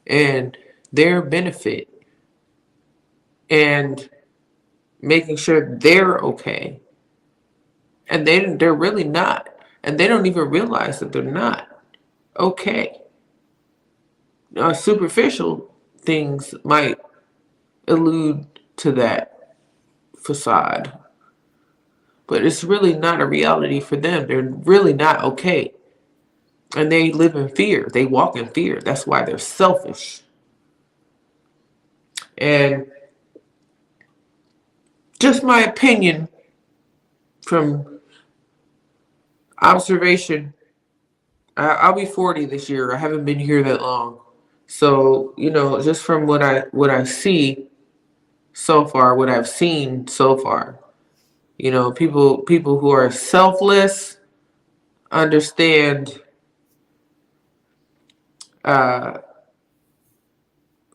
B: and their benefit and making sure they're okay. And they're really not. And they don't even realize that they're not okay. Superficial things might allude to that facade, but it's really not a reality for them. They're really not okay. And they live in fear. They walk in fear. That's why they're selfish. And just my opinion from observation, I'll be 40 this year. I haven't been here that long. So, just from what I see so far, what I've seen so far, people who are selfless understand the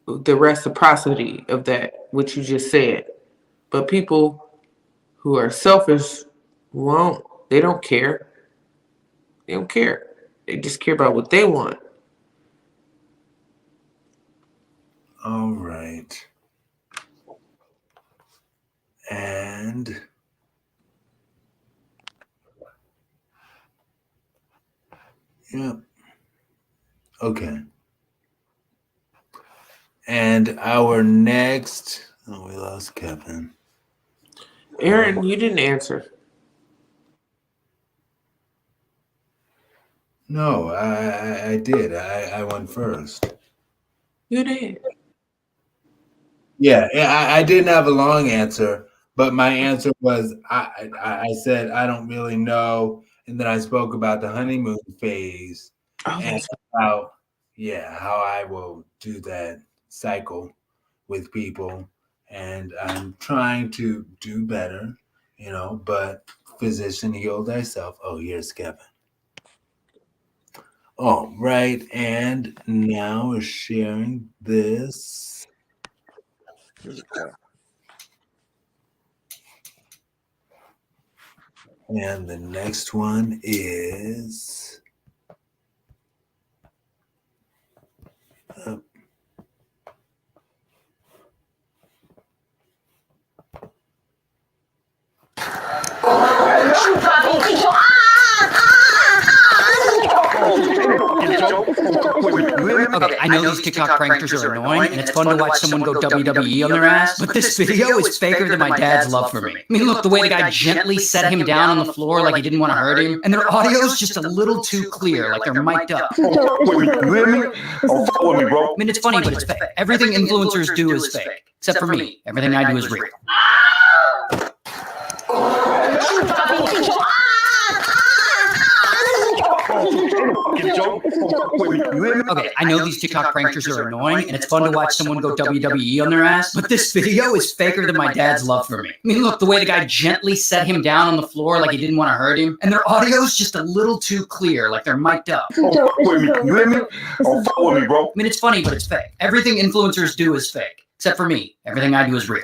B: reciprocity of that, which you just said. But people who are selfish won't. They don't care. They don't care. They just care about what they want.
A: All right. And yeah. Okay. And our next, we lost Kevin.
B: Aaron, you didn't answer.
A: No, I did. I went first.
B: You did.
A: Yeah, I didn't have a long answer, but my answer was I said I don't really know, and then I spoke about the honeymoon phase and how I will do that cycle with people, and I'm trying to do better, but physician heal thyself. Oh, here's Kevin. All right, and now we're sharing this. And the next one is
H: Okay, I know these TikTok pranksters are annoying, and it's fun to watch someone go WWE on their ass, but this video is faker than my dad's love for me. I mean, look, the way the guy gently set him down on the floor like he didn't want to hurt him, and their audio's just a little too clear, like they're mic'd up. I mean, it's funny, but it's fake. Everything influencers do is fake, except for me. Everything I do is real. Okay, I know these TikTok pranksters are annoying, and it's fun to watch someone go WWE on their ass, but this video is faker than my dad's love for me. I mean, look, the way the guy gently set him down on the floor like he didn't want to hurt him, and their audio's just a little too clear, like they're mic'd up. I mean, it's funny, but it's fake. Everything influencers do is fake, except for me. Everything I do is real.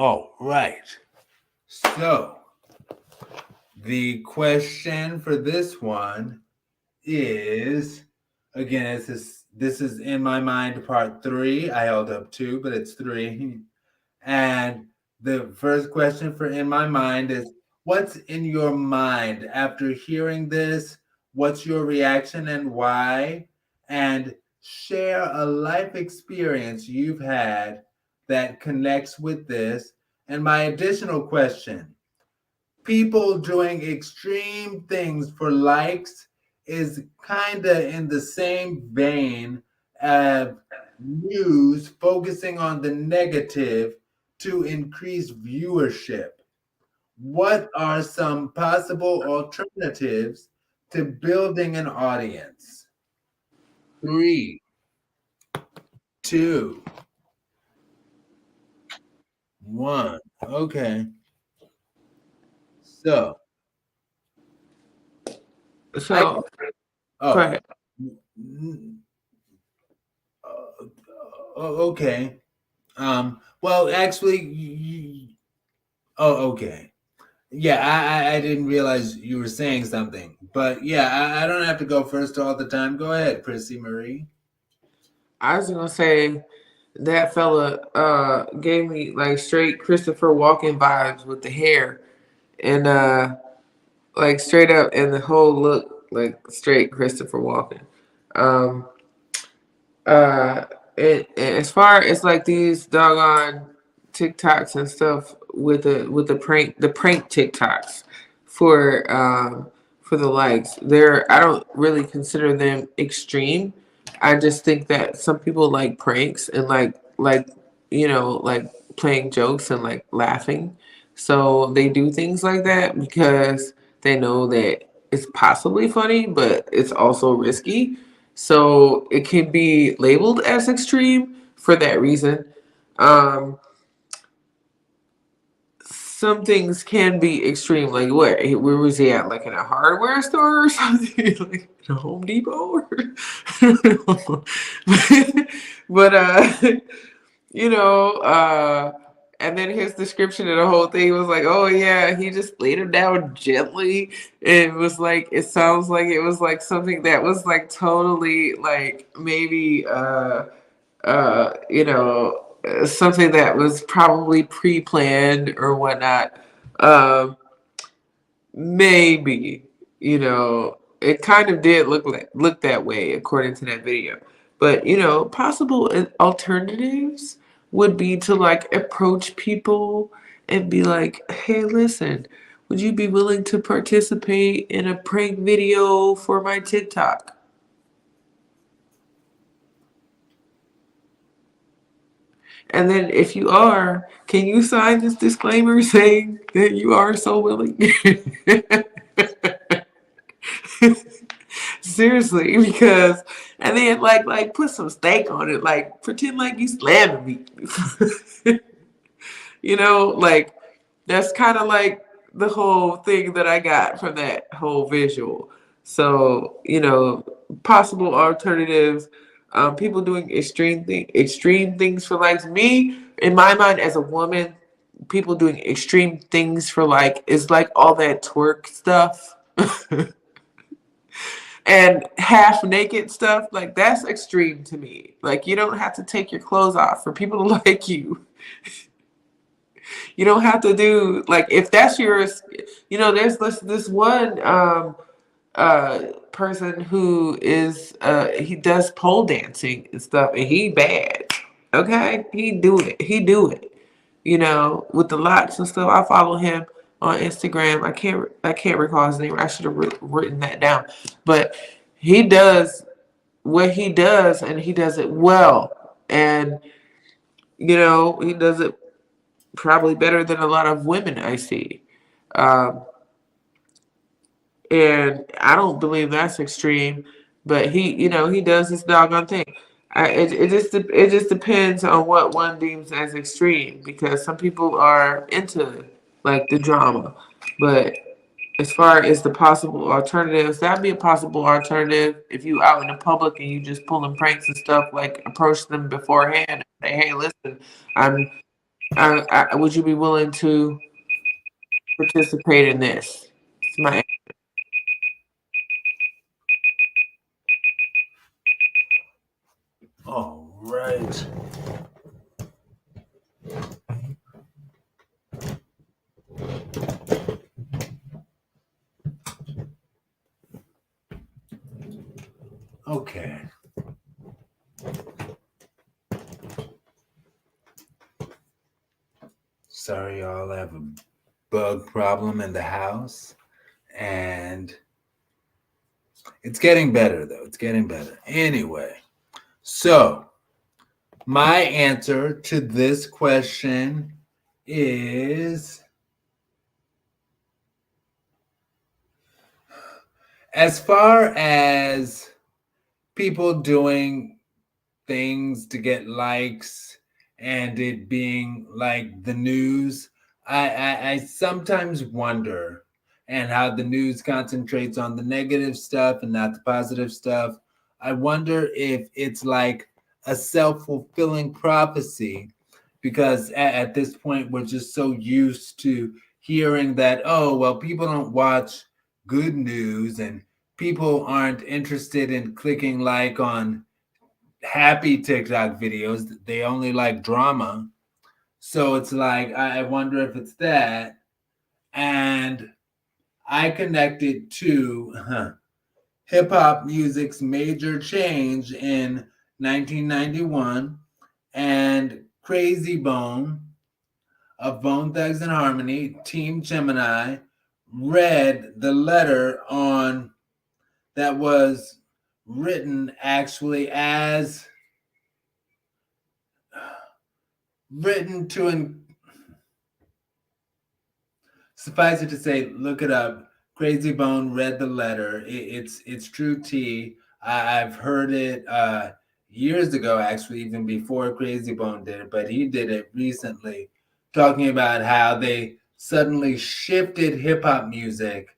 A: all right. So the question for this one is, again, this is in my mind part 3. I held up 2, but it's 3. And the first question for in my mind is, what's in your mind after hearing this? What's your reaction and why? And share a life experience you've had that connects with this. And my additional question, people doing extreme things for likes is kind of in the same vein of news focusing on the negative to increase viewership. What are some possible alternatives to building an audience? 3, 2, 1. Okay. So,
B: So go
A: oh,
B: ahead.
A: okay. Well, actually, oh, okay. Yeah, I didn't realize you were saying something, but yeah, I don't have to go first all the time. Go ahead, Prissy Marie.
B: I was gonna say that fella gave me like straight Christopher Walken vibes with the hair and like straight up and the whole look like straight Christopher Walken. Um uh and as far as like these doggone TikToks and stuff with the prank TikToks for the likes, I don't really consider them extreme. I just think that some people like pranks and like like playing jokes and like laughing. So they do things like that because they know that it's possibly funny, but it's also risky. So it can be labeled as extreme for that reason. Um, some things can be extreme, like what? Where was he at? Like in a hardware store or something? Like in a Home Depot? But you know, and then his description of the whole thing was like, oh yeah, he just laid him down gently. It was like, it sounds like it was like something that was like totally like maybe something that was probably pre-planned or whatnot. Um, maybe, it kind of did look that way according to that video. But possible alternatives would be to like approach people and be like, "Hey, listen, would you be willing to participate in a prank video for my TikTok?" And then if you are, can you sign this disclaimer saying that you are so willing? Seriously, because and then like put some steak on it, like pretend like you slamming me. Like that's kind of like the whole thing that I got from that whole visual. So, possible alternatives, people doing extreme things for likes. Me, in my mind as a woman, people doing extreme things for like is like all that twerk stuff. And half naked stuff, like that's extreme to me. Like you don't have to take your clothes off for people to like you. You don't have to do like if that's yours. There's this one person who is he does pole dancing and stuff, and he bad. Okay, he do it. With the locks and stuff. I follow him on Instagram. I can't recall his name. I should have written that down. But he does what he does, and he does it well. And he does it probably better than a lot of women I see. Um, and I don't believe that's extreme, but he does his doggone thing. It just depends on what one deems as extreme because some people are into like the drama, but as far as the possible alternatives, that'd be a possible alternative if you out in the public and you just pulling pranks and stuff. Like approach them beforehand and say, "Hey, listen, would you be willing to participate in this?" It's my
A: All right. Okay. Sorry, y'all. I have a bug problem in the house. And It's getting better, though. It's getting better. Anyway, so my answer to this question is, as far as people doing things to get likes and it being like the news, I sometimes wonder, and how the news concentrates on the negative stuff and not the positive stuff. I wonder if it's like a self-fulfilling prophecy, because at this point we're just so used to hearing that, oh, well, people don't watch good news and people aren't interested in clicking like on happy TikTok videos. They only like drama. So it's like, I wonder if it's that. And I connected to hip hop music's major change in 1991, and Crazy Bone of Bone Thugs and Harmony, Team Gemini, read the letter on that was written actually as written to suffice it to say, look it up. Crazy Bone read the letter. It's true tea. I've heard it years ago, actually, even before Crazy Bone did it, but he did it recently, talking about how they suddenly shifted hip hop music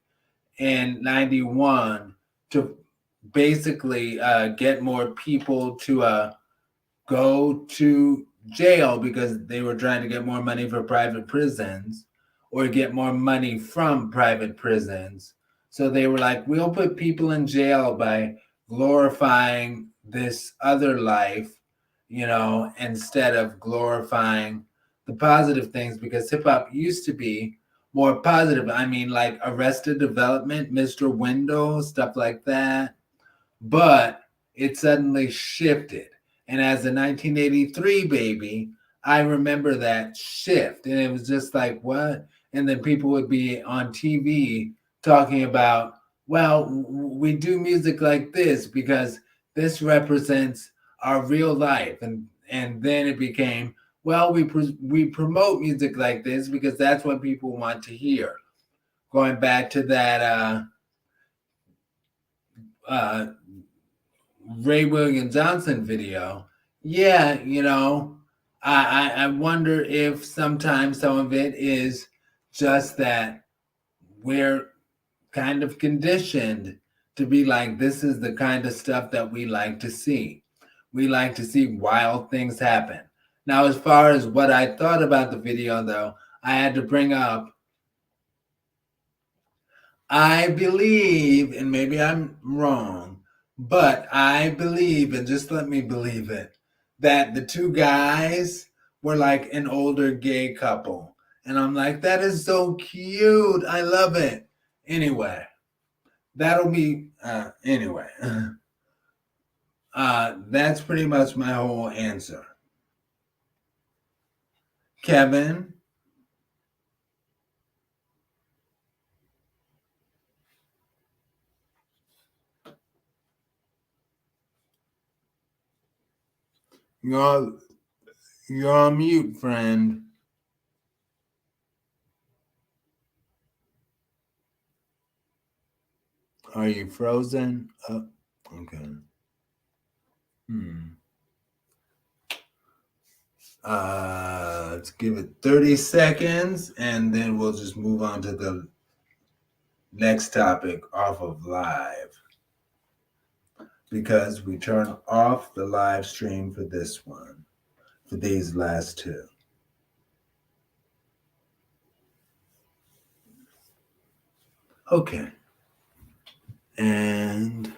A: in 91 to basically get more people to go to jail because they were trying to get more money for private prisons, or get more money from private prisons. So they were like, we'll put people in jail by glorifying this other life, instead of glorifying the positive things, because hip hop used to be more positive. I mean, like Arrested Development, Mr. Window, stuff like that. But it suddenly shifted. And as a 1983 baby, I remember that shift. And it was just like, what? And then people would be on TV talking about, well, we do music like this because this represents our real life. And then it became, well, we promote music like this because that's what people want to hear. Going back to that Ray William Johnson video. Yeah, I wonder if sometimes some of it is just that we're kind of conditioned to be like, this is the kind of stuff that we like to see. We like to see wild things happen. Now, as far as what I thought about the video, though, I had to bring up, I believe, and maybe I'm wrong, but I believe, and just let me believe it, that the two guys were like an older gay couple. And I'm like, that is so cute. I love it. Anyway, that'll be, anyway. That's pretty much my whole answer. Kevin? You're on mute, friend. Are you frozen? Oh, okay. Let's give it 30 seconds and then we'll just move on to the next topic off of live, because we turn off the live stream for this one, for these last two. Okay. And